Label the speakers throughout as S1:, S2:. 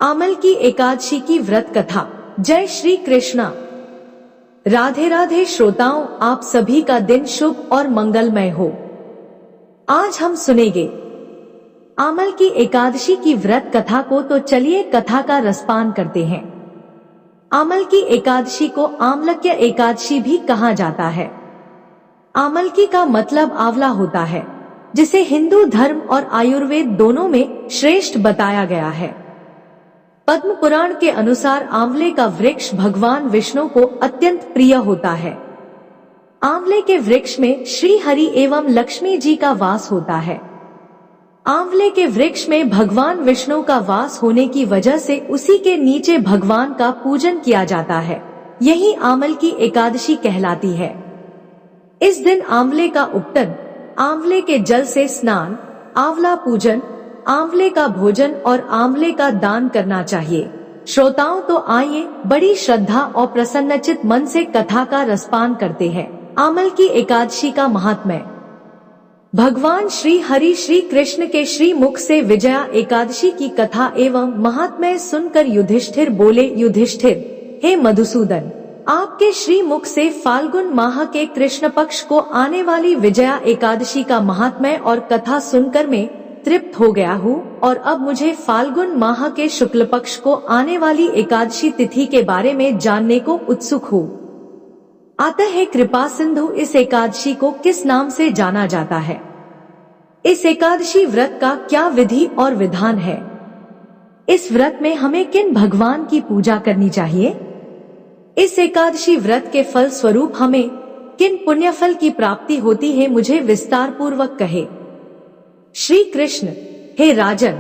S1: आमल की एकादशी की व्रत कथा। जय श्री कृष्णा। राधे राधे श्रोताओं, आप सभी का दिन शुभ और मंगलमय हो। आज हम सुनेंगे आमल की एकादशी की व्रत कथा को। तो चलिए कथा का रसपान करते हैं। आमल की एकादशी को आमलक्य एकादशी भी कहा जाता है। आमलकी का मतलब आंवला होता है, जिसे हिंदू धर्म और आयुर्वेद दोनों में श्रेष्ठ बताया गया है। पद्म पुराण के अनुसार आंवले का वृक्ष भगवान विष्णु को अत्यंत प्रिय होता है। आंवले के वृक्ष में श्री हरि एवं लक्ष्मी जी का वास होता है। आंवले के वृक्ष में भगवान विष्णु का वास होने की वजह से उसी के नीचे भगवान का पूजन किया जाता है। यही आमल की एकादशी कहलाती है। इस दिन आंवले का उपटन, आंवले के जल से स्नान, आंवला पूजन, आंवले का भोजन और आंवले का दान करना चाहिए। श्रोताओं, तो आइए बड़ी श्रद्धा और प्रसन्नचित मन से कथा का रसपान करते हैं। आमल की एकादशी का महात्म्य। भगवान श्री हरि श्री कृष्ण के श्री मुख से विजया एकादशी की कथा एवं महात्म्य सुनकर युधिष्ठिर बोले, युधिष्ठिर, हे मधुसूदन, आपके श्री मुख से फाल्गुन माह के कृष्ण पक्ष को आने वाली विजया एकादशी का महात्म्य और कथा सुनकर मैं तृप्त हो गया हूँ, और अब मुझे फाल्गुन माह के शुक्ल पक्ष को आने वाली एकादशी तिथि के बारे में जानने को उत्सुक हूँ। अतः हे कृपा सिंधु, इस एकादशी को किस नाम से जाना जाता है? इस एकादशी व्रत का क्या विधि और विधान है? इस व्रत में हमें किन भगवान की पूजा करनी चाहिए? इस एकादशी व्रत के फल स्वरूप हमें किन पुण्यफल की प्राप्ति होती है, मुझे विस्तार पूर्वक कहे। श्री कृष्ण, हे राजन,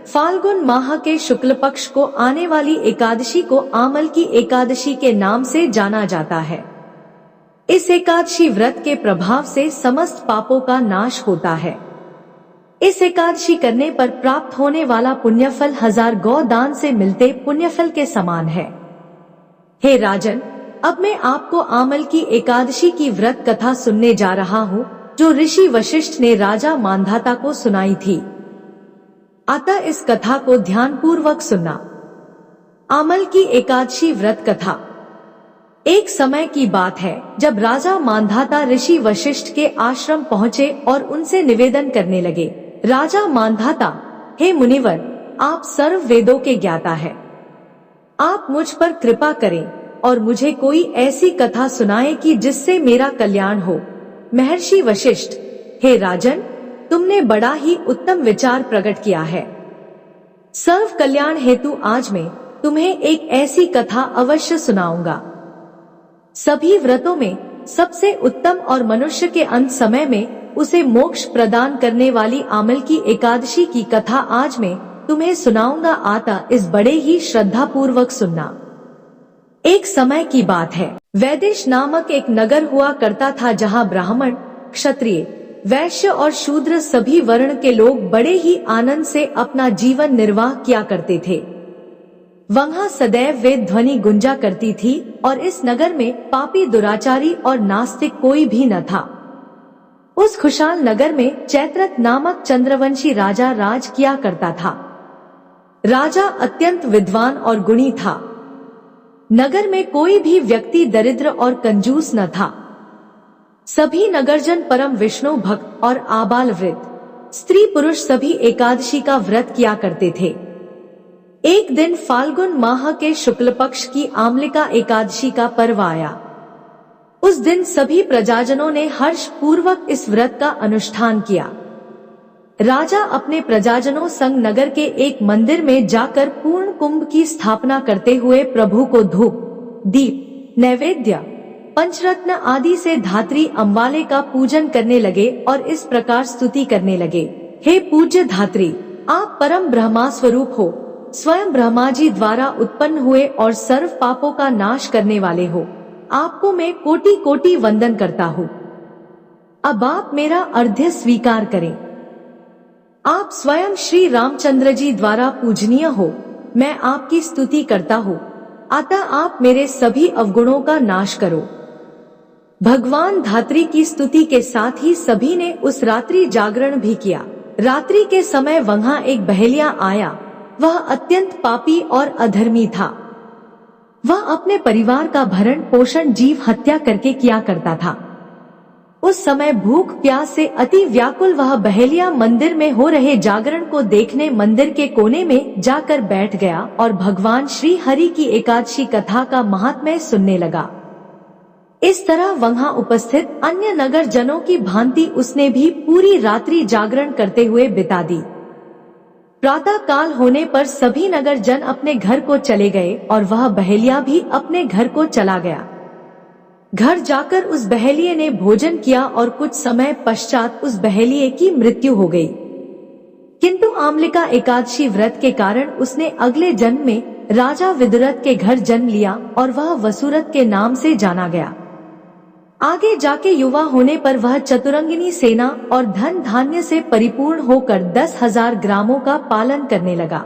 S1: फाल्गुन माह के शुक्ल पक्ष को आने वाली एकादशी को आमल की एकादशी के नाम से जाना जाता है। इस एकादशी व्रत के प्रभाव से समस्त पापों का नाश होता है। इस एकादशी करने पर प्राप्त होने वाला पुण्यफल 1000 गौ दान से मिलते पुण्यफल के समान है। हे राजन, अब मैं आपको आमल की एकादशी की व्रत कथा सुनने जा रहा हूँ, जो ऋषि वशिष्ठ ने राजा मांधाता को सुनाई थी। अतः इस कथा को ध्यान पूर्वक सुनना। आमल की एकादशी व्रत कथा। एक समय की बात है, जब राजा मांधाता ऋषि वशिष्ठ के आश्रम पहुँचे और उनसे निवेदन करने लगे, राजा मांधाता, हे मुनिवर, आप सर्व वेदों के ज्ञाता है। आप मुझ पर कृपा करें और मुझे कोई ऐसी कथा सुनाएं कि जिससे मेरा कल्याण हो। महर्षि वशिष्ठ, हे राजन, तुमने बड़ा ही उत्तम विचार प्रकट किया है। सर्व कल्याण हेतु आज मैं तुम्हें एक ऐसी कथा अवश्य सुनाऊंगा। सभी व्रतों में सबसे उत्तम और मनुष्य के अंत समय में उसे मोक्ष प्रदान करने वाली आमल की एकादशी की कथा आज मैं तुम्हें सुनाऊंगा। आता इस बड़े ही श्रद्धा पूर्वक सुनना। एक समय की बात है, वैदेश नामक एक नगर हुआ करता था, जहाँ ब्राह्मण, क्षत्रिय, वैश्य और शूद्र सभी वर्ण के लोग बड़े ही आनंद से अपना जीवन निर्वाह किया करते थे। वहाँ सदैव वेद ध्वनि गुंजा करती थी और इस नगर में पापी, दुराचारी और नास्तिक कोई भी न था। उस खुशहाल नगर में चैत्रक नामक चंद्रवंशी राजा राज किया करता था। राजा अत्यंत विद्वान और गुणी था। नगर में कोई भी व्यक्ति दरिद्र और कंजूस न था। सभी नगरजन परम विष्णु भक्त और आबाल वृद्ध, स्त्री पुरुष सभी एकादशी का व्रत किया करते थे। एक दिन फाल्गुन माह के शुक्ल पक्ष की आमलिका एकादशी का पर्व आया। उस दिन सभी प्रजाजनों ने हर्ष पूर्वक इस व्रत का अनुष्ठान किया। राजा अपने प्रजाजनों संग नगर के एक मंदिर में जाकर पूर्ण कुंभ की स्थापना करते हुए प्रभु को धूप, दीप, नैवेद्य, पंचरत्न आदि से धात्री अम्बाले का पूजन करने लगे और इस प्रकार स्तुति करने लगे, हे पूज्य धात्री, आप परम ब्रह्मा स्वरूप हो, स्वयं ब्रह्मा जी द्वारा उत्पन्न हुए और सर्व पापों का नाश करने वाले हो। आपको मैं कोटि कोटि वंदन करता हूँ। अब आप मेरा अर्घ्य स्वीकार करें। आप स्वयं श्री रामचंद्र जी द्वारा पूजनीय हो। मैं आपकी स्तुति करता हूँ, अतः आप मेरे सभी अवगुणों का नाश करो। भगवान धात्री की स्तुति के साथ ही सभी ने उस रात्रि जागरण भी किया। रात्रि के समय वहाँ एक बहेलिया आया वह अत्यंत पापी और अधर्मी था। वह अपने परिवार का भरण पोषण जीव हत्या करके किया करता था। उस समय भूख प्यास से अति व्याकुल वह बहेलिया मंदिर में हो रहे जागरण को देखने मंदिर के कोने में जाकर बैठ गया और भगवान श्री हरि की एकादशी कथा का महात्म्य सुनने लगा। इस तरह वहां उपस्थित अन्य नगर जनों की भांति उसने भी पूरी रात्रि जागरण करते हुए बिता दी। प्रातः काल होने पर सभी नगर जन अपने घर को चले गए और वह बहेलिया भी अपने घर को चला गया। घर जाकर उस बहेलिये ने भोजन किया और कुछ समय पश्चात उस बहेलिये की मृत्यु हो गई। किंतु आमलिका एकादशी व्रत के कारण उसने अगले जन्म में राजा विदुरथ के घर जन्म लिया और वह वसुरथ के नाम से जाना गया। आगे जाके युवा होने पर वह चतुरंगिनी सेना और धन धान्य से परिपूर्ण होकर 10,000 ग्रामों का पालन करने लगा।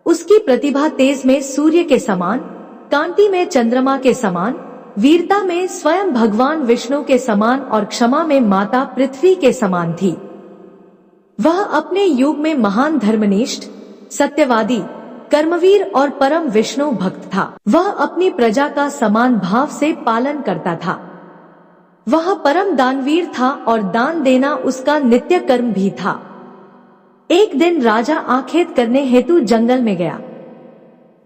S1: उसकी प्रतिभा तेज में सूर्य के समान, कांति में चंद्रमा के समान, वीरता में स्वयं भगवान विष्णु के समान और क्षमा में माता पृथ्वी के समान थी। वह अपने युग में महान धर्मनिष्ठ, सत्यवादी, कर्मवीर और परम विष्णु भक्त था। वह अपनी प्रजा का समान भाव से पालन करता था। वह परम दानवीर था और दान देना उसका नित्य कर्म भी था। एक दिन राजा आखेट करने हेतु जंगल में गया।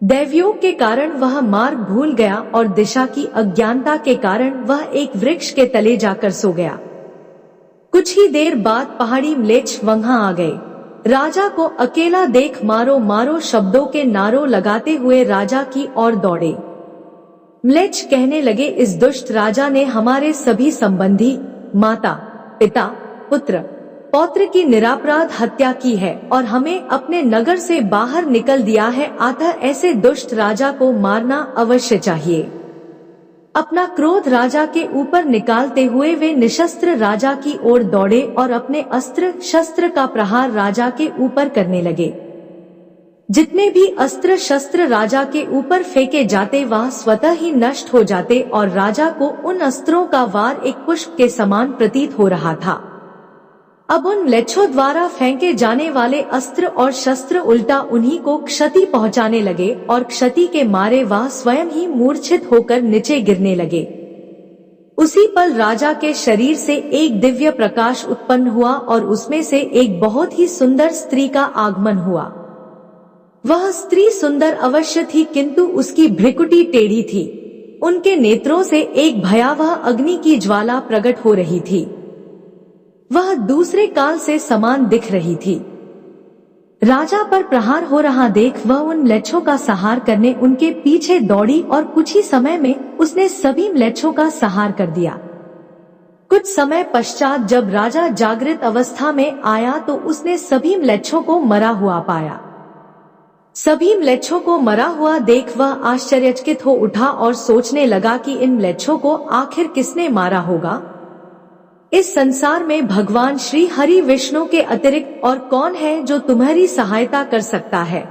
S1: दैवयोग के कारण वह मार्ग भूल गया और दिशा की अज्ञानता के कारण वह एक वृक्ष के तले जाकर सो गया। कुछ ही देर बाद पहाड़ी म्लेच्छ वहां आ गए। राजा को अकेला देख मारो मारो शब्दों के नारों लगाते हुए राजा की ओर दौड़े। म्लेच्छ कहने लगे, इस दुष्ट राजा ने हमारे सभी संबंधी, माता, पिता, पुत्र, पौत्र की निरापराध हत्या की है और हमें अपने नगर से बाहर निकल दिया है। अतः ऐसे दुष्ट राजा को मारना अवश्य चाहिए। अपना क्रोध राजा के ऊपर निकालते हुए वे निशस्त्र राजा की ओर दौड़े और अपने अस्त्र शस्त्र का प्रहार राजा के ऊपर करने लगे। जितने भी अस्त्र शस्त्र राजा के ऊपर फेंके जाते वह स्वतः ही नष्ट हो जाते और राजा को उन अस्त्रों का वार एक पुष्प के समान प्रतीत हो रहा था। अब उन म्लेच्छों द्वारा फेंके जाने वाले अस्त्र और शस्त्र उल्टा उन्हीं को क्षति पहुंचाने लगे और क्षति के मारे वह स्वयं ही मूर्छित होकर नीचे गिरने लगे। उसी पल राजा के शरीर से एक दिव्य प्रकाश उत्पन्न हुआ और उसमें से एक बहुत ही सुंदर स्त्री का आगमन हुआ। वह स्त्री सुंदर अवश्य थी किंतु उसकी भ्रिकुटी टेढ़ी थी। उनके नेत्रों से एक भयावह अग्नि की ज्वाला प्रकट हो रही थी। वह दूसरे काल से समान दिख रही थी। राजा पर प्रहार हो रहा देख वह उन म्लेच्छों का संहार करने उनके पीछे दौड़ी और कुछ ही समय में उसने सभी म्लेच्छों का संहार कर दिया। कुछ समय पश्चात जब राजा जागृत अवस्था में आया तो उसने सभी म्लेच्छों को मरा हुआ पाया। सभी म्लेच्छों को मरा हुआ देख वह आश्चर्यचकित हो उठा और सोचने लगा कि इन म्लेच्छों को आखिर किसने मारा होगा। इस संसार में भगवान श्री हरि विष्णु के अतिरिक्त और कौन है जो तुम्हारी सहायता कर सकता है।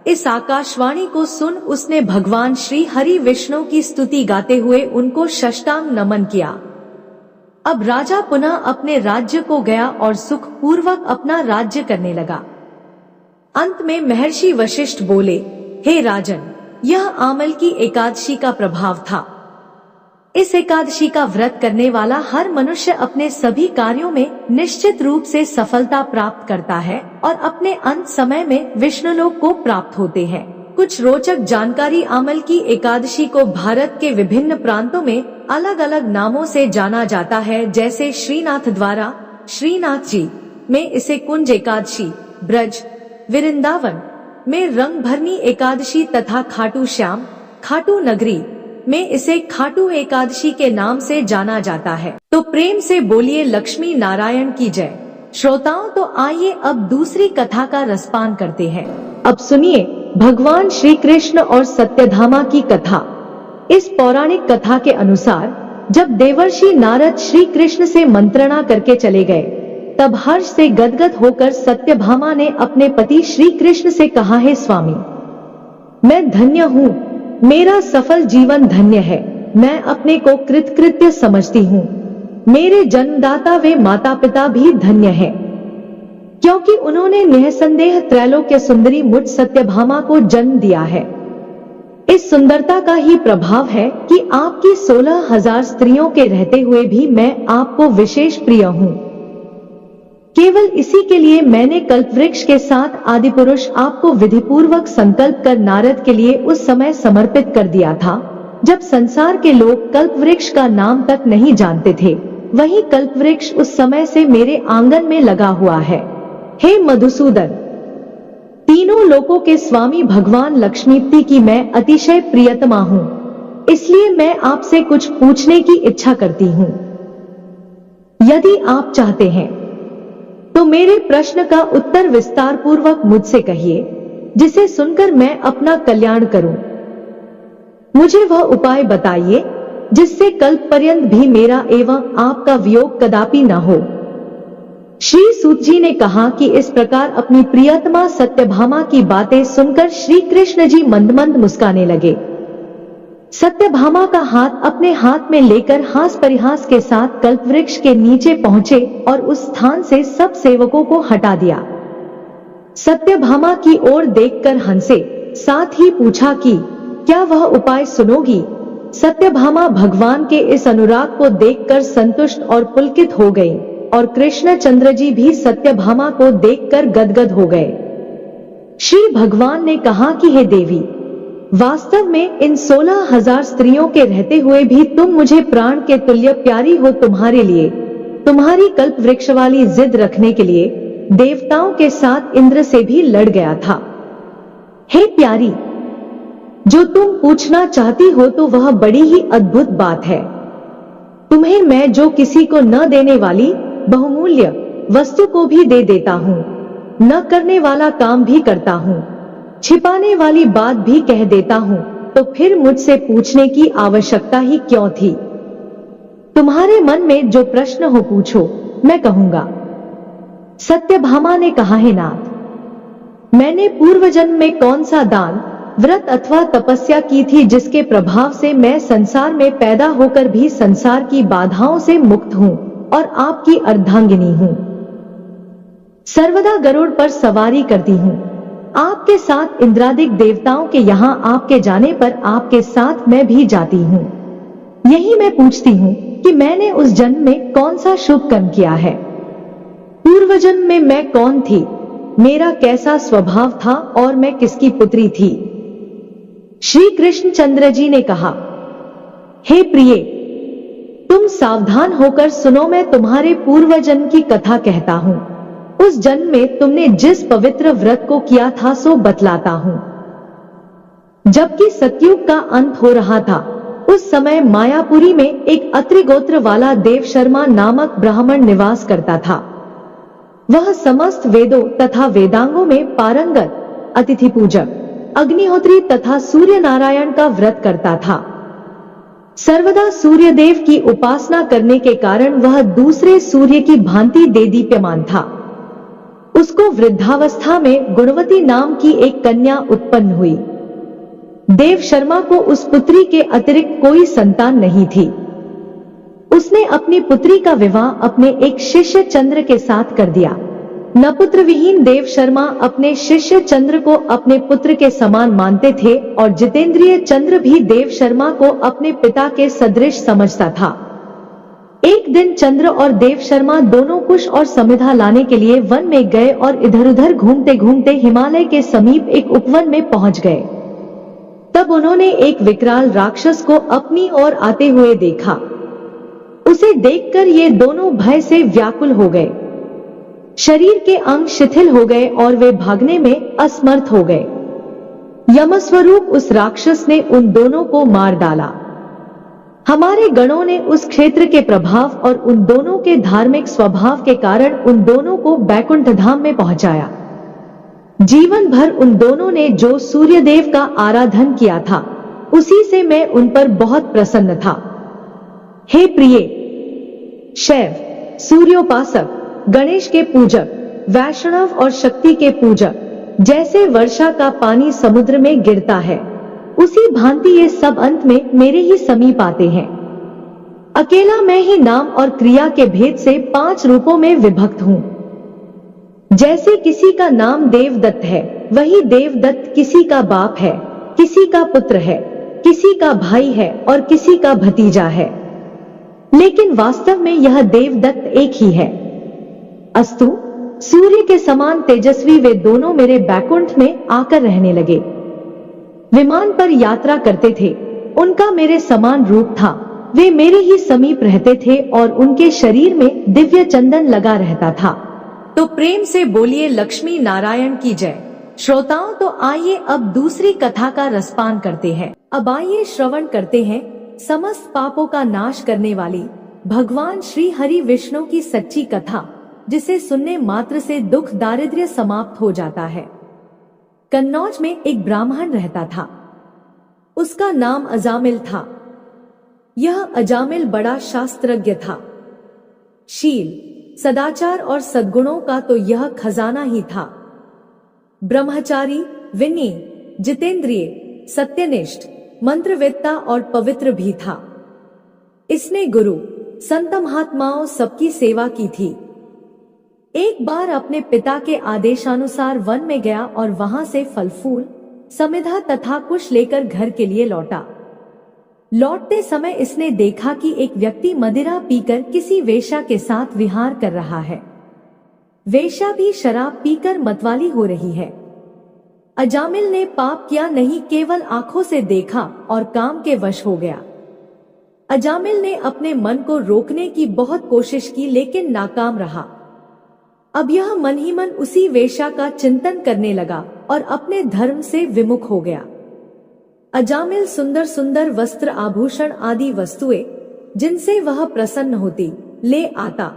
S1: इस आकाशवाणी को सुन उसने भगवान श्री हरि विष्णु की स्तुति गाते हुए उनको साष्टांग नमन किया। अब राजा पुनः अपने राज्य को गया और सुख पूर्वक अपना राज्य करने लगा। अंत में महर्षि वशिष्ठ बोले, हे राजन, यह आमल की एकादशी का प्रभाव था। इस एकादशी का व्रत करने वाला हर मनुष्य अपने सभी कार्यों में निश्चित रूप से सफलता प्राप्त करता है और अपने अंत समय में विष्णुलोक को प्राप्त होते हैं। कुछ रोचक जानकारी। आमल की एकादशी को भारत के विभिन्न प्रांतों में अलग अलग नामों से जाना जाता है। जैसे श्रीनाथ द्वारा श्रीनाथ जी में इसे कुंज एकादशी, ब्रज वृंदावन में रंग भरनी एकादशी तथा खाटू श्याम खाटू नगरी में इसे खाटू एकादशी के नाम से जाना जाता है। तो प्रेम से बोलिए लक्ष्मी नारायण की जय। श्रोताओं, तो आइए अब दूसरी कथा का रसपान करते हैं। अब सुनिए भगवान श्री कृष्ण और सत्यधामा की कथा। इस पौराणिक कथा के अनुसार जब देवर्षि नारद श्री कृष्ण से मंत्रणा करके चले गए तब हर्ष से गदगद होकर सत्यभामा ने अपने पति श्री कृष्ण से कहा, हे स्वामी, मैं धन्य हूँ, मेरा सफल जीवन धन्य है। मैं अपने को कृतकृत्य समझती हूँ। मेरे जन्मदाता वे माता पिता भी धन्य हैं। क्योंकि उन्होंने निःसंदेह त्रैलोक्य सुंदरी मुझ सत्यभामा को जन्म दिया है। इस सुंदरता का ही प्रभाव है कि आपकी 16,000 स्त्रियों के रहते हुए भी मैं आपको विशेष प्रिय हूँ। केवल इसी के लिए मैंने कल्पवृक्ष के साथ आदिपुरुष आपको विधिपूर्वक संकल्प कर नारद के लिए उस समय समर्पित कर दिया था, जब संसार के लोग कल्पवृक्ष का नाम तक नहीं जानते थे। वही कल्पवृक्ष उस समय से मेरे आंगन में लगा हुआ है। हे मधुसूदन, तीनों लोकों के स्वामी भगवान लक्ष्मीपति की मैं अतिशय प्रियतमा हूँ, इसलिए मैं आपसे कुछ पूछने की इच्छा करती हूँ। यदि आप चाहते हैं तो मेरे प्रश्न का उत्तर विस्तार पूर्वक मुझसे कहिए, जिसे सुनकर मैं अपना कल्याण करूं। मुझे वह उपाय बताइए जिससे कल्प पर्यंत भी मेरा एवं आपका वियोग कदापि न हो। श्री सूत जी ने कहा कि इस प्रकार अपनी प्रियतमा सत्यभामा की बातें सुनकर श्री कृष्ण जी मंद मंद मुस्काने लगे। सत्यभामा का हाथ अपने हाथ में लेकर हास परिहास के साथ कल्पवृक्ष के नीचे पहुंचे और उस स्थान से सब सेवकों को हटा दिया। सत्यभामा की ओर देखकर हंसे, साथ ही पूछा कि क्या वह उपाय सुनोगी। सत्यभामा भगवान के इस अनुराग को देखकर संतुष्ट और पुलकित हो गई और कृष्णचंद्र जी भी सत्यभामा को देखकर गदगद हो गए। श्री भगवान ने कहा कि हे देवी, वास्तव में इन 16,000 स्त्रियों के रहते हुए भी तुम मुझे प्राण के तुल्य प्यारी हो। तुम्हारे लिए, तुम्हारी कल्प वृक्ष वाली जिद रखने के लिए देवताओं के साथ इंद्र से भी लड़ गया था। हे प्यारी, जो तुम पूछना चाहती हो तो वह बड़ी ही अद्भुत बात है। तुम्हें मैं जो किसी को न देने वाली बहुमूल्य वस्तु को भी दे देता हूँ, न करने वाला काम भी करता हूँ, छिपाने वाली बात भी कह देता हूँ, तो फिर मुझसे पूछने की आवश्यकता ही क्यों थी। तुम्हारे मन में जो प्रश्न हो पूछो, मैं कहूंगा। सत्यभामा ने कहा, हे नाथ, मैंने पूर्व जन्म में कौन सा दान, व्रत अथवा तपस्या की थी जिसके प्रभाव से मैं संसार में पैदा होकर भी संसार की बाधाओं से मुक्त हूँ और आपकी अर्धांगिनी हूँ। सर्वदा गरुड़ पर सवारी करती हूँ। आपके साथ इंद्रादिक देवताओं के यहाँ आपके जाने पर आपके साथ मैं भी जाती हूँ। यही मैं पूछती हूँ कि मैंने उस जन्म में कौन सा शुभ कर्म किया है। पूर्व जन्म में मैं कौन थी, मेरा कैसा स्वभाव था और मैं किसकी पुत्री थी। श्री कृष्णचंद्र जी ने कहा, हे प्रिय, तुम सावधान होकर सुनो, मैं तुम्हारे पूर्व जन्म की कथा कहता हूँ। उस जन्म में तुमने जिस पवित्र व्रत को किया था सो बतलाता हूँ। जबकि सतयुग का अंत हो रहा था, उस समय मायापुरी में एक अत्रि गोत्र वाला देव शर्मा नामक ब्राह्मण निवास करता था। वह समस्त वेदों तथा वेदांगों में पारंगत, अतिथि पूजक, अग्निहोत्री तथा सूर्य नारायण का व्रत करता था। सर्वदा सूर्य देव की उपासना करने के कारण वह दूसरे सूर्य की भांति देदीप्यमान था। उसको वृद्धावस्था में गुणवती नाम की एक कन्या उत्पन्न हुई। देव शर्मा को उस पुत्री के अतिरिक्त कोई संतान नहीं थी। उसने अपनी पुत्री का विवाह अपने एक शिष्य चंद्र के साथ कर दिया। नपुत्र विहीन देव शर्मा अपने शिष्य चंद्र को अपने पुत्र के समान मानते थे और जितेंद्रिय चंद्र भी देव शर्मा को अपने पिता के सदृश समझता था। एक दिन चंद्र और देव शर्मा दोनों कुश और समिधा लाने के लिए वन में गए और इधर उधर घूमते घूमते हिमालय के समीप एक उपवन में पहुंच गए। तब उन्होंने एक विकराल राक्षस को अपनी ओर आते हुए देखा। उसे देखकर ये दोनों भय से व्याकुल हो गए। शरीर के अंग शिथिल हो गए और वे भागने में असमर्थ हो गए। यमस्वरूप उस राक्षस ने उन दोनों को मार डाला। हमारे गणों ने उस क्षेत्र के प्रभाव और उन दोनों के धार्मिक स्वभाव के कारण उन दोनों को बैकुंठ धाम में पहुंचाया। जीवन भर उन दोनों ने जो सूर्यदेव का आराधन किया था, उसी से मैं उन पर बहुत प्रसन्न था। हे प्रिय, शैव, सूर्योपासक, गणेश के पूजक, वैष्णव और शक्ति के पूजक, जैसे वर्षा का पानी समुद्र में गिरता है, उसी भांति ये सब अंत में मेरे ही समीप आते हैं। अकेला मैं ही नाम और क्रिया के भेद से 5 रूपों में विभक्त हूँ। जैसे किसी का नाम देवदत्त है, वही देवदत्त किसी का बाप है, किसी का पुत्र है, किसी का भाई है और किसी का भतीजा है, लेकिन वास्तव में यह देवदत्त एक ही है। अस्तु, सूर्य के समान तेजस्वी वे दोनों मेरे बैकुंठ में आकर रहने लगे। विमान पर यात्रा करते थे, उनका मेरे समान रूप था, वे मेरे ही समीप रहते थे और उनके शरीर में दिव्य चंदन लगा रहता था। तो प्रेम से बोलिए लक्ष्मी नारायण की जय। श्रोताओं, तो आइए अब दूसरी कथा का रसपान करते हैं। अब आइए श्रवण करते हैं समस्त पापों का नाश करने वाली भगवान श्री हरि विष्णु की सच्ची कथा, जिसे सुनने मात्र से दुख दारिद्र्य समाप्त हो जाता है। कन्नौज में एक ब्राह्मण रहता था, उसका नाम अजामिल था। यह अजामिल बड़ा शास्त्रज्ञ था। शील, सदाचार और सद्गुणों का तो यह खजाना ही था। ब्रह्मचारी, विनयी, जितेंद्रिय, सत्यनिष्ठ, मंत्रवेत्ता और पवित्र भी था। इसने गुरु, संत महात्माओं सबकी सेवा की थी। एक बार अपने पिता के आदेशानुसार वन में गया और वहां से फल फूल, समिधा तथा कुश लेकर घर के लिए लौटा। लौटते समय इसने देखा कि एक व्यक्ति मदिरा पीकर किसी वेश्या के साथ विहार कर रहा है। वेश्या भी शराब पीकर मतवाली हो रही है। अजामिल ने पाप किया नहीं, केवल आंखों से देखा और काम के वश हो गया। अजामिल ने अपने मन को रोकने की बहुत कोशिश की, लेकिन नाकाम रहा। अब यह मन ही मन उसी वेश्या का चिंतन करने लगा और अपने धर्म से विमुख हो गया। अजामिल सुंदर सुंदर वस्त्र, आभूषण आदि वस्तुएं, जिनसे वह प्रसन्न होती, ले आता।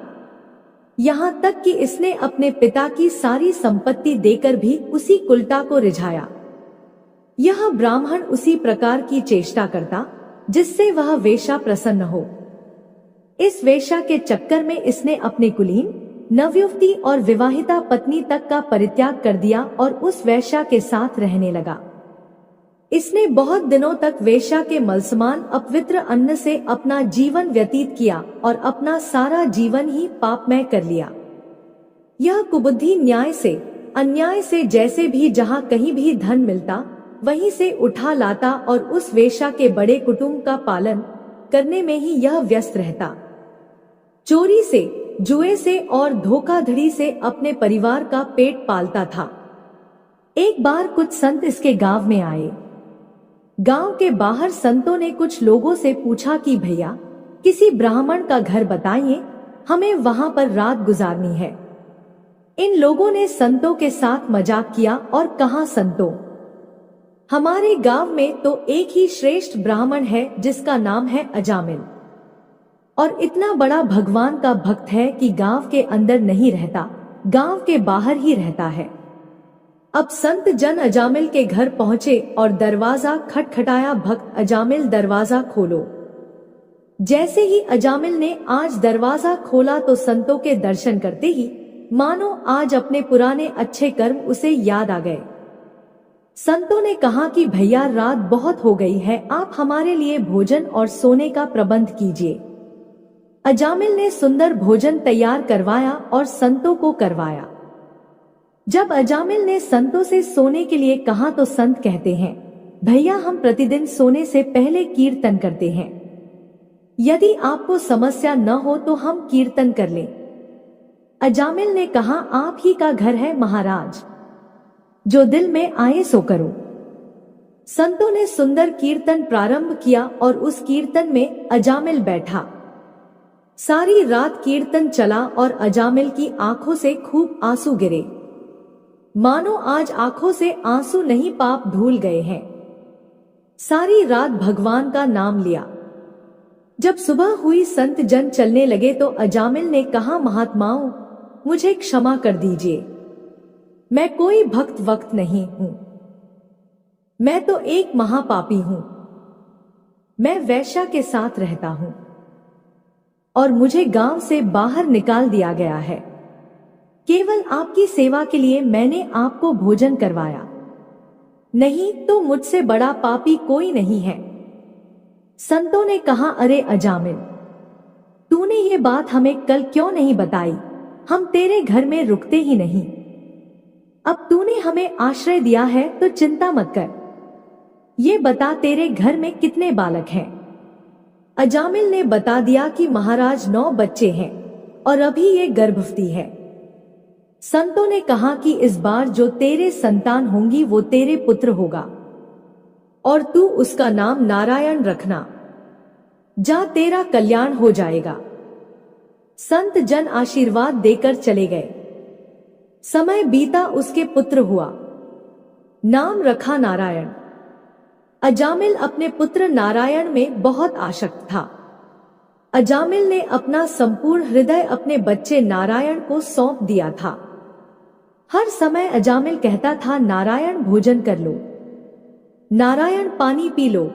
S1: यहाँ तक कि इसने अपने पिता की सारी संपत्ति देकर भी उसी कुलटा को रिझाया। यह ब्राह्मण उसी प्रकार की चेष्टा करता जिससे वह वेश्या प्रसन्न हो। इस वेश्या के चक्कर में इसने अपने कुलीन, नवयुवती और विवाहिता पत्नी तक का परित्याग कर दिया और उस वेश्या के साथ रहने लगा। इसने बहुत दिनों तक वेश्या के मलसमान अपवित्र अन्न से अपना जीवन व्यतीत किया और अपना सारा जीवन ही पापमय कर लिया। यह कुबुद्धि न्याय से, अन्याय से, जैसे भी जहाँ कहीं भी धन मिलता वहीं से उठा लाता और उस वेश्या के बड़े कुटुंब का पालन करने में ही यह व्यस्त रहता। चोरी से, जुए से और धोखाधड़ी से अपने परिवार का पेट पालता था। एक बार कुछ संत इसके गांव में आए। गांव के बाहर संतों ने कुछ लोगों से पूछा कि भैया, किसी ब्राह्मण का घर बताइए, हमें वहां पर रात गुजारनी है। इन लोगों ने संतों के साथ मजाक किया और कहा, संतों, हमारे गांव में तो एक ही श्रेष्ठ ब्राह्मण है जिसका नाम है अजामिल, और इतना बड़ा भगवान का भक्त है कि गांव के अंदर नहीं रहता, गांव के बाहर ही रहता है। अब संत जन अजामिल के घर पहुंचे और दरवाजा खटखटाया। भक्त, अजामिल दरवाजा खोलो। जैसे ही अजामिल ने आज दरवाजा खोला तो संतों के दर्शन करते ही मानो आज अपने पुराने अच्छे कर्म उसे याद आ गए। संतों ने कहा कि भैया, रात बहुत हो गई है, आप हमारे लिए भोजन और सोने का प्रबंध कीजिए। अजामिल ने सुंदर भोजन तैयार करवाया और संतों को करवाया। जब अजामिल ने संतों से सोने के लिए कहा तो संत कहते हैं, भैया, हम प्रतिदिन सोने से पहले कीर्तन करते हैं। यदि आपको समस्या न हो तो हम कीर्तन कर लें। अजामिल ने कहा, आप ही का घर है महाराज, जो दिल में आए सो करो। संतों ने सुंदर कीर्तन प्रारंभ किया और उस कीर्तन में अजामिल बैठा। सारी रात कीर्तन चला और अजामिल की आंखों से खूब आंसू गिरे, मानो आज आंखों से आंसू नहीं पाप धुल गए हैं। सारी रात भगवान का नाम लिया। जब सुबह हुई संत जन चलने लगे तो अजामिल ने कहा, महात्माओं, मुझे क्षमा कर दीजिए, मैं कोई भक्त वक्त नहीं हूं, मैं तो एक महापापी हूं। मैं वेश्या के साथ रहता हूं और मुझे गांव से बाहर निकाल दिया गया है। केवल आपकी सेवा के लिए मैंने आपको भोजन करवाया, नहीं तो मुझसे बड़ा पापी कोई नहीं है। संतों ने कहा, अरे अजामिल, तूने ये बात हमें कल क्यों नहीं बताई? हम तेरे घर में रुकते ही नहीं। अब तूने हमें आश्रय दिया है तो चिंता मत कर। ये बता तेरे घर में कितने बालक हैं? अजामिल ने बता दिया कि महाराज 9 बच्चे हैं और अभी ये गर्भवती है। संतों ने कहा कि इस बार जो तेरे संतान होंगी वो तेरे पुत्र होगा और तू उसका नाम नारायण रखना। जा, तेरा कल्याण हो जाएगा। संत जन आशीर्वाद देकर चले गए। समय बीता, उसके पुत्र हुआ, नाम रखा नारायण। अजामिल अपने पुत्र नारायण में बहुत आसक्त था। अजामिल ने अपना संपूर्ण हृदय अपने बच्चे नारायण को सौंप दिया था। हर समय अजामिल कहता था, नारायण भोजन कर लो, नारायण पानी पी लो,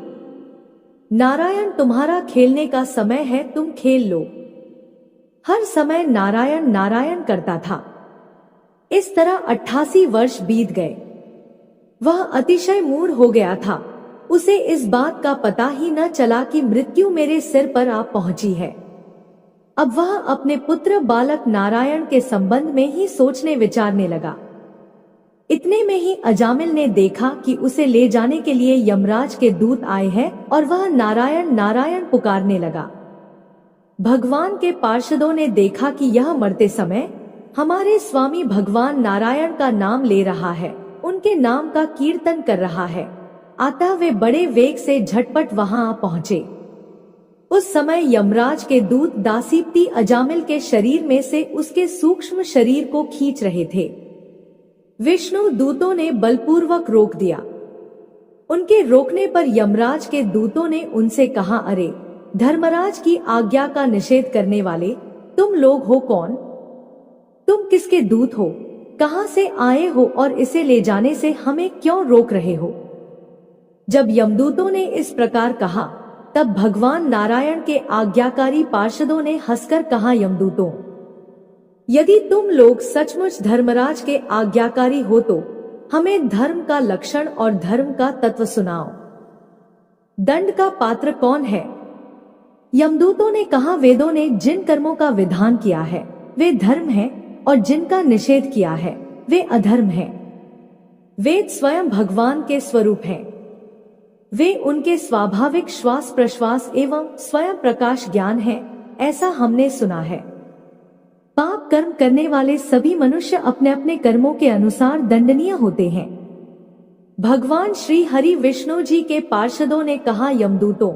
S1: नारायण तुम्हारा खेलने का समय है, तुम खेल लो। हर समय नारायण नारायण करता था। इस तरह 88 वर्ष बीत गए। वह अतिशय मूढ़ हो गया था। उसे इस बात का पता ही न चला कि मृत्यु मेरे सिर पर आ पहुंची है। अब वह अपने पुत्र बालक नारायण के संबंध में ही सोचने विचारने लगा। इतने में ही अजामिल ने देखा कि उसे ले जाने के लिए यमराज के दूत आए हैं और वह नारायण नारायण पुकारने लगा। भगवान के पार्षदों ने देखा कि यह मरते समय हमारे स्वामी भगवान नारायण का नाम ले रहा है, उनके नाम का कीर्तन कर रहा है। अतः वे बड़े वेग से झटपट वहां आ पहुंचे। उस समय यमराज के दूत दासीप्ती अजामिल के शरीर में से उसके सूक्ष्म शरीर को खींच रहे थे। विष्णु दूतों ने बलपूर्वक रोक दिया। उनके रोकने पर यमराज के दूतों ने उनसे कहा, अरे धर्मराज की आज्ञा का निषेध करने वाले तुम लोग हो कौन? तुम किसके दूत हो? कहां से आए हो और इसे ले जाने से हमें क्यों रोक रहे हो? जब यमदूतों ने इस प्रकार कहा तब भगवान नारायण के आज्ञाकारी पार्षदों ने हंसकर कहा, यमदूतों, यदि तुम लोग सचमुच धर्मराज के आज्ञाकारी हो तो हमें धर्म का लक्षण और धर्म का तत्व सुनाओ। दंड का पात्र कौन है? यमदूतों ने कहा, वेदों ने जिन कर्मों का विधान किया है वे धर्म है और जिनका निषेध किया है वे अधर्म है। वेद स्वयं भगवान के स्वरूप हैं। वे उनके स्वाभाविक श्वास प्रश्वास एवं स्वयं प्रकाश ज्ञान है, ऐसा हमने सुना है। पाप कर्म करने वाले सभी मनुष्य अपने अपने कर्मों के अनुसार दंडनीय होते हैं। भगवान श्री हरि विष्णु जी के पार्षदों ने कहा, यमदूतों,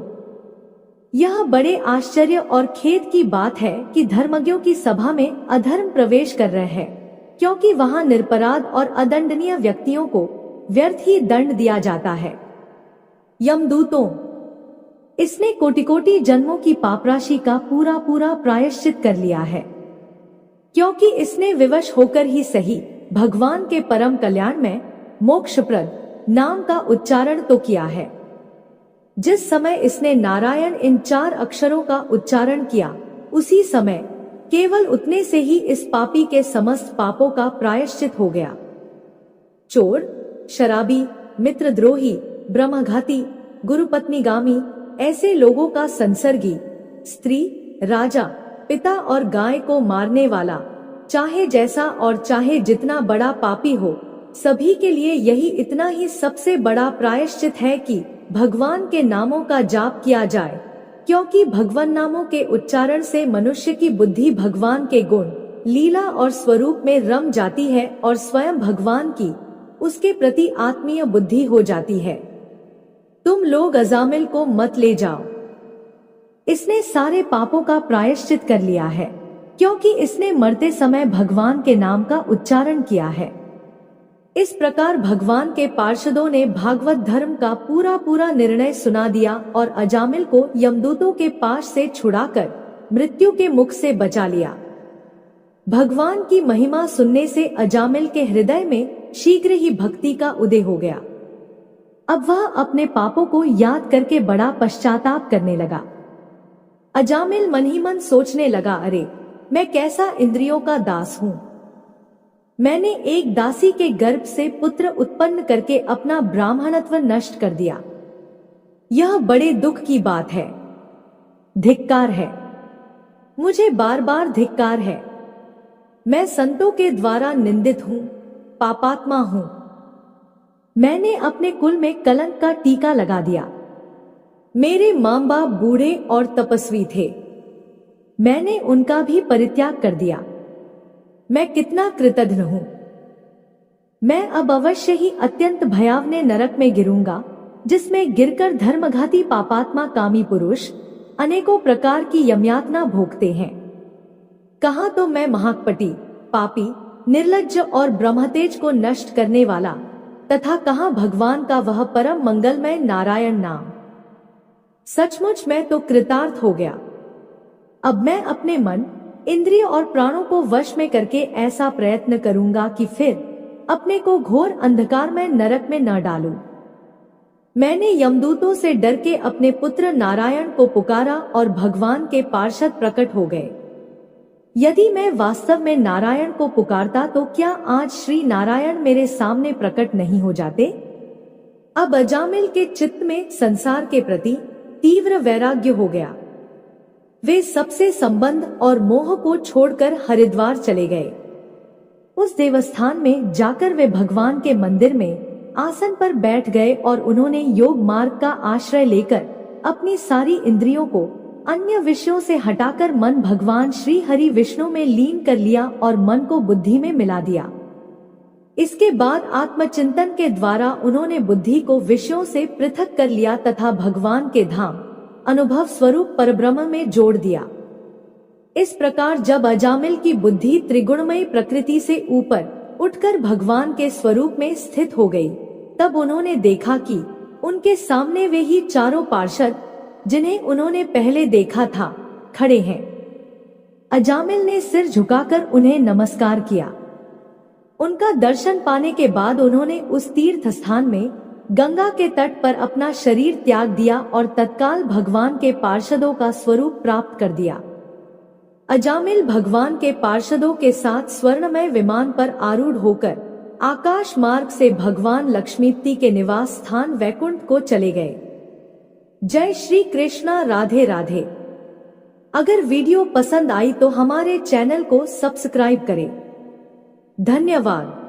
S1: यह बड़े आश्चर्य और खेद की बात है कि धर्मज्ञों की सभा में अधर्म प्रवेश कर रहे हैं, क्योंकि वहां निरपराध और अदंडनीय व्यक्तियों को व्यर्थ ही दंड दिया जाता है। यमदूतों, इसने कोटि कोटि जन्मों की पापराशि का पूरा पूरा प्रायश्चित कर लिया है, क्योंकि इसने विवश होकर ही सही भगवान के परम कल्याण में मोक्षप्रद नाम का उच्चारण तो किया है। जिस समय इसने नारायण इन 4 अक्षरों का उच्चारण किया, उसी समय केवल उतने से ही इस पापी के समस्त पापों का प्रायश्चित हो गया। चोर, शराबी, मित्रद्रोही, ब्रह्मघाती, गुरुपत्नीगामी ऐसे लोगों का संसर्गी, स्त्री, राजा, पिता और गाय को मारने वाला, चाहे जैसा और चाहे जितना बड़ा पापी हो, सभी के लिए यही इतना ही सबसे बड़ा प्रायश्चित है कि भगवान के नामों का जाप किया जाए, क्योंकि भगवान नामों के उच्चारण से मनुष्य की बुद्धि भगवान के गुण, लीला और स्वरूप में रम जाती है और स्वयं भगवान की उसके प्रति आत्मीय बुद्धि हो जाती है। तुम लोग अजामिल को मत ले जाओ, इसने सारे पापों का प्रायश्चित कर लिया है, क्योंकि इसने मरते समय भगवान के नाम का उच्चारण किया है। इस प्रकार भगवान के पार्षदों ने भागवत धर्म का पूरा पूरा निर्णय सुना दिया और अजामिल को यमदूतों के पास से छुड़ाकर मृत्यु के मुख से बचा लिया। भगवान की महिमा सुनने से अजामिल के हृदय में शीघ्र ही भक्ति का उदय हो गया। अब वह अपने पापों को याद करके बड़ा पश्चाताप करने लगा। अजामिल मन ही मन सोचने लगा, अरे मैं कैसा इंद्रियों का दास हूँ। मैंने एक दासी के गर्भ से पुत्र उत्पन्न करके अपना ब्राह्मणत्व नष्ट कर दिया। यह बड़े दुख की बात है। धिक्कार है, मुझे बार बार धिक्कार है। मैं संतों के द्वारा निंदित हूँ, पापात्मा हूं। मैंने अपने कुल में कलंक का टीका लगा दिया। मेरे माँ बाप बूढ़े और तपस्वी थे, मैंने उनका भी परित्याग कर दिया। मैं कितना कृतघ्न हूं। मैं अब अवश्य ही अत्यंत भयावने नरक में गिरूंगा, जिसमें गिरकर धर्मघाती पापात्मा कामी पुरुष अनेकों प्रकार की यमयातना भोगते हैं। कहाँ तो मैं महाकपटी, पापी, निर्लज्ज और ब्रह्मतेज को नष्ट करने वाला, तथा कहाँ भगवान का वह परम मंगलमय नारायण नाम। सचमुच मैं तो कृतार्थ हो गया। अब मैं अपने मन, इंद्रिय और प्राणों को वश में करके ऐसा प्रयत्न करूंगा कि फिर अपने को घोर अंधकार में नरक में न डालूं। मैंने यमदूतों से डर के अपने पुत्र नारायण को पुकारा और भगवान के पार्षद प्रकट हो गए। यदि मैं वास्तव में नारायण को पुकारता तो क्या आज श्री नारायण मेरे सामने प्रकट नहीं हो जाते? अब अजामिल के चित्त में संसार के प्रति तीव्र वैराग्य हो गया। वे सबसे संबंध और मोह को छोड़कर हरिद्वार चले गए। उस देवस्थान में जाकर वे भगवान के मंदिर में आसन पर बैठ गए और उन्होंने योग मार्ग का आश्रय लेकर अपनी सारी इंद्रियों को अन्य विषयों से हटाकर मन भगवान श्री हरि विष्णु में लीन कर लिया और मन को बुद्धि में मिला दिया। इसके बाद आत्मचिंतन के द्वारा उन्होंने बुद्धि को विषयों से पृथक कर लिया तथा भगवान के धाम अनुभव स्वरूप परब्रह्म में जोड़ दिया। इस प्रकार जब अजामिल की बुद्धि त्रिगुणमयी प्रकृति से ऊपर उठकर भगवान के स्वरूप में स्थित हो गई, तब उन्होंने देखा कि उनके सामने वे ही चारों पार्षद जिन्हें उन्होंने पहले देखा था खड़े हैं। अजामिल ने सिर झुकाकर उन्हें नमस्कार किया। उनका दर्शन पाने के बाद उन्होंने उस तीर्थ स्थान में गंगा के तट पर अपना शरीर त्याग दिया और तत्काल भगवान के पार्षदों का स्वरूप प्राप्त कर दिया। अजामिल भगवान के पार्षदों के साथ स्वर्णमय विमान पर आरूढ़ होकर आकाश मार्ग से भगवान लक्ष्मीपति के निवास स्थान वैकुंठ को चले गए। जय श्री कृष्णा। राधे राधे। अगर वीडियो पसंद आई तो हमारे चैनल को सब्सक्राइब करें। धन्यवाद।